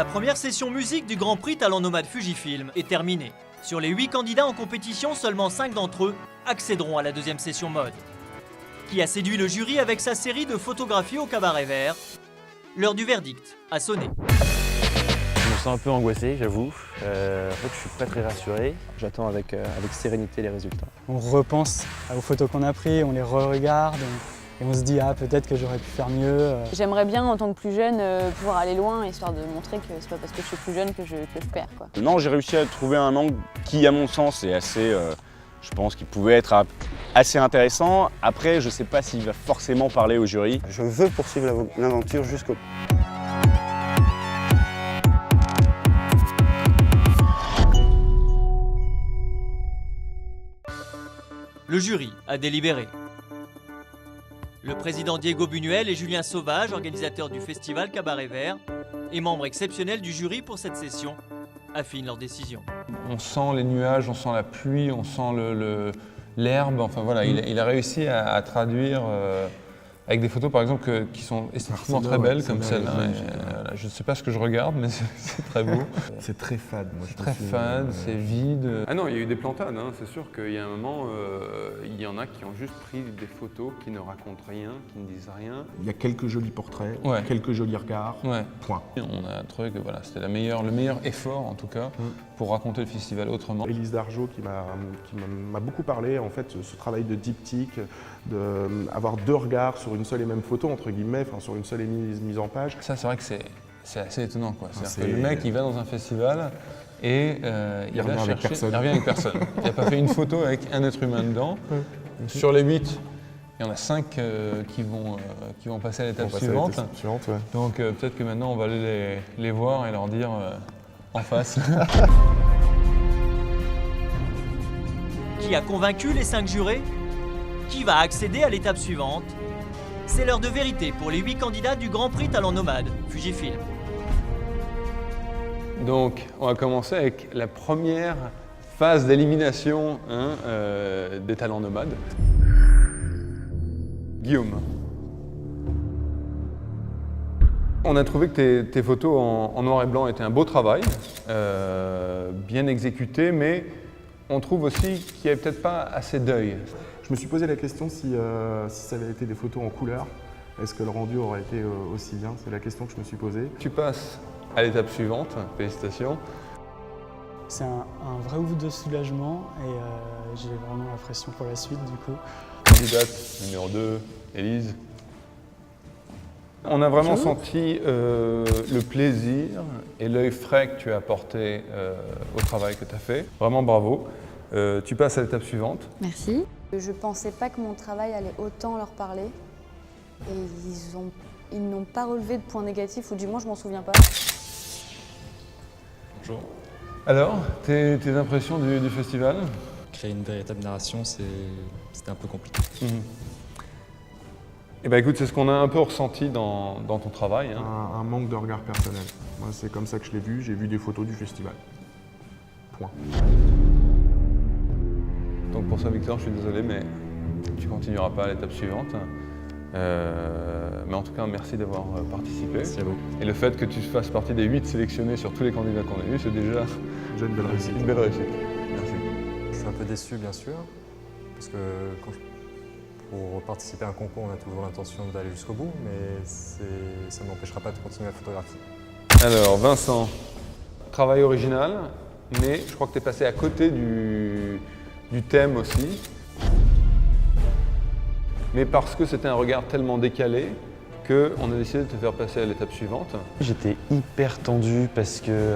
La première session musique du Grand Prix Talent Nomade Fujifilm est terminée. Sur les 8 candidats en compétition, seulement 5 d'entre eux accéderont à la deuxième session mode. Qui a séduit le jury avec sa série de photographies au cabaret vert? L'heure du verdict a sonné. Je me sens un peu angoissé, j'avoue. En fait, je suis pas très rassuré. J'attends avec sérénité les résultats. On repense aux photos qu'on a prises, on les re-regarde et on se dit ah peut-être que j'aurais pu faire mieux. J'aimerais bien en tant que plus jeune pouvoir aller loin, histoire de montrer que c'est pas parce que je suis plus jeune que je perds, quoi. Non, j'ai réussi à trouver un angle qui, à mon sens, est assez, je pense qu'il pouvait être assez intéressant. Après, je sais pas s'il va forcément parler au jury. Je veux poursuivre l'aventure jusqu'au bout. Le jury a délibéré. Le président Diego Buñuel et Julien Sauvage, organisateurs du festival Cabaret Vert et membres exceptionnels du jury pour cette session, affinent leur décision. On sent les nuages, on sent la pluie, on sent l'herbe. Enfin voilà, il a réussi à traduire avec des photos par exemple qui sont esthétiquement très belles comme celle-là. Je ne sais pas ce que je regarde, mais c'est très beau. C'est très fade. C'est très fade, c'est vide. Ah non, il y a eu des plantades, hein. C'est sûr qu'il y a un moment, il y en a qui ont juste pris des photos qui ne racontent rien, qui ne disent rien. Il y a quelques jolis portraits, Ouais. quelques jolis regards, Ouais. point. On a trouvé que voilà, c'était le meilleur effort en tout cas pour raconter le festival autrement. Élise Dargeau qui m'a beaucoup parlé, en fait, ce travail de diptyque, d'avoir deux regards sur une seule et même photo, entre guillemets, enfin, sur une seule et mise en page. Ça, c'est vrai que c'est assez étonnant, quoi. C'est-à-dire que le mec, il va dans un festival et il va revient avec chercher... personne. Il revient avec personne. Il n'a pas fait une photo avec un être humain dedans. Sur les 8, il y en a 5 qui vont passer à l'étape suivante. Ouais. Donc peut-être que maintenant, on va aller les voir et leur dire en face. Qui a convaincu les 5 jurés? Qui va accéder à l'étape suivante? C'est l'heure de vérité pour les 8 candidats du Grand Prix Talent Nomade Fujifilm. Donc, on va commencer avec la première phase d'élimination des talents nomades. Guillaume. On a trouvé que tes photos en noir et blanc étaient un beau travail, bien exécuté, mais on trouve aussi qu'il n'y avait peut-être pas assez d'œil. Je me suis posé la question si ça avait été des photos en couleur, est-ce que le rendu aurait été aussi bien? C'est la question que je me suis posée. Tu passes à l'étape suivante, félicitations. C'est un vrai ouf de soulagement et j'ai vraiment la pression pour la suite du coup. Candidate numéro 2, Élise. On a vraiment senti le plaisir et l'œil frais que tu as apporté au travail que tu as fait. Vraiment bravo. Tu passes à l'étape suivante. Merci. Je pensais pas que mon travail allait autant leur parler et ils n'ont pas relevé de points négatifs, ou du moins je m'en souviens pas. Bonjour. Alors, tes impressions du festival? Créer une véritable narration, c'était un peu compliqué. Eh ben écoute, c'est ce qu'on a un peu ressenti dans ton travail. Un manque de regard personnel. Moi, c'est comme ça que je l'ai vu, j'ai vu des photos du festival. Point. Donc pour ça, Victor, je suis désolé, mais tu continueras pas à l'étape suivante. Mais en tout cas, merci d'avoir participé. Merci à vous. Et le fait que tu fasses partie des 8 sélectionnés sur tous les candidats qu'on a vus, c'est déjà Une belle réussite. une belle réussite. Merci. Je suis un peu déçu, bien sûr, parce que pour participer à un concours, on a toujours l'intention d'aller jusqu'au bout, mais ça ne m'empêchera pas de continuer la photographie. Alors, Vincent, travail original, mais je crois que tu es passé à côté du thème aussi. Mais parce que c'était un regard tellement décalé qu'on a décidé de te faire passer à l'étape suivante. J'étais hyper tendu parce que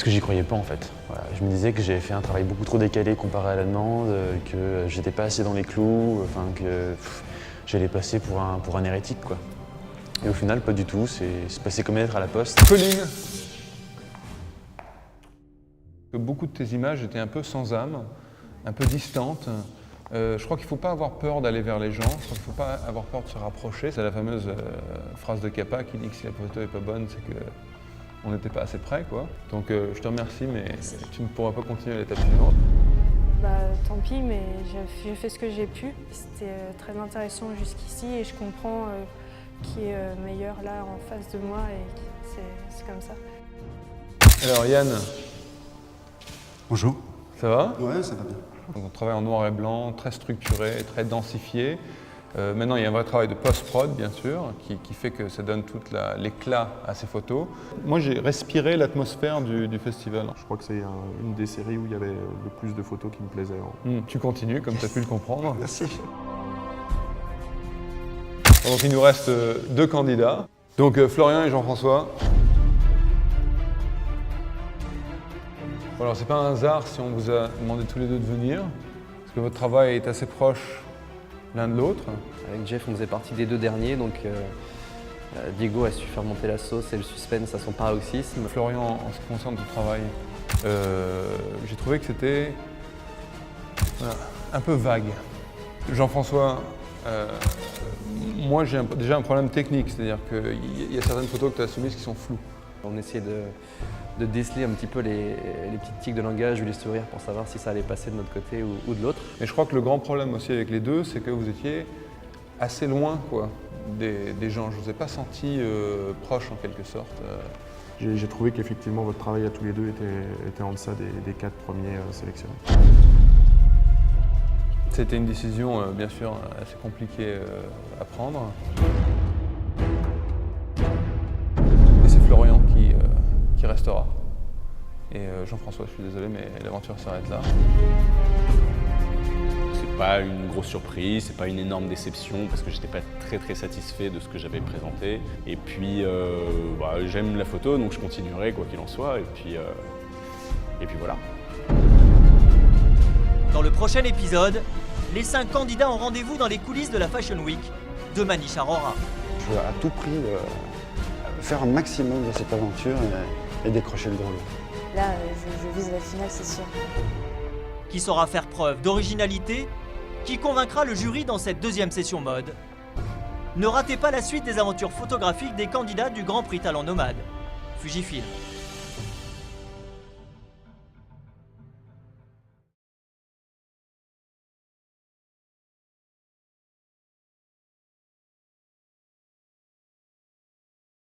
j'y croyais pas en fait. Voilà, je me disais que j'avais fait un travail beaucoup trop décalé comparé à la demande, que j'étais pas assez dans les clous, enfin que j'allais passer pour un hérétique quoi. Et au final, pas du tout, c'est passé comme une lettre à la poste. Pauline, beaucoup de tes images étaient un peu sans âme, un peu distantes. Je crois qu'il ne faut pas avoir peur d'aller vers les gens, je crois qu'il ne faut pas avoir peur de se rapprocher. C'est la fameuse phrase de Capa qui dit que si la photo n'est pas bonne, c'est qu'on n'était pas assez près, quoi. Donc je te remercie, mais tu ne pourras pas continuer à l'étape suivante. Tant pis, mais j'ai fait ce que j'ai pu. C'était très intéressant jusqu'ici et je comprends qui est meilleur là en face de moi et c'est comme ça. Alors Yann, Bonjour. ça va? Ouais, ça va bien. Donc, on travaille en noir et blanc, très structuré, très densifié. Maintenant, il y a un vrai travail de post-prod, bien sûr, qui fait que ça donne tout l'éclat à ces photos. Moi, j'ai respiré l'atmosphère du festival. Je crois que c'est une des séries où il y avait le plus de photos qui me plaisaient. Tu continues, comme tu as pu le comprendre. Merci. Donc, il nous reste 2 candidats. Donc, Florian et Jean-François. Bon, alors, c'est pas un hasard si on vous a demandé tous les deux de venir, parce que votre travail est assez proche l'un de l'autre. Avec Jeff, on faisait partie des 2 derniers, donc Diego a su faire monter la sauce et le suspense à son paroxysme. Florian, en ce qui concerne ton travail, j'ai trouvé que c'était un peu vague. Jean-François, moi j'ai déjà un problème technique, c'est-à-dire qu'il y a certaines photos que tu as soumises qui sont floues. On essayait de déceler un petit peu les petites tics de langage ou les sourires pour savoir si ça allait passer de notre côté ou de l'autre. Mais je crois que le grand problème aussi avec les deux, c'est que vous étiez assez loin des gens. Je ne vous ai pas senti proche en quelque sorte. J'ai trouvé qu'effectivement votre travail à tous les deux était en deçà des 4 premiers sélectionnés. C'était une décision bien sûr assez compliquée à prendre. Et c'est Florian qui restera. Et Jean-François, je suis désolé, mais l'aventure s'arrête là. C'est pas une grosse surprise, c'est pas une énorme déception parce que j'étais pas très satisfait de ce que j'avais présenté. Et puis j'aime la photo donc je continuerai quoi qu'il en soit. Et puis voilà. Dans le prochain épisode, les 5 candidats ont rendez-vous dans les coulisses de la Fashion Week de Manish Arora. Je veux à tout prix faire un maximum de cette aventure et décrocher le gros lot. Là, je vise la finale, c'est sûr. Qui saura faire preuve d'originalité, qui convaincra le jury dans cette 2e session mode. Ne ratez pas la suite des aventures photographiques des candidats du Grand Prix Talent Nomade, Fujifilm.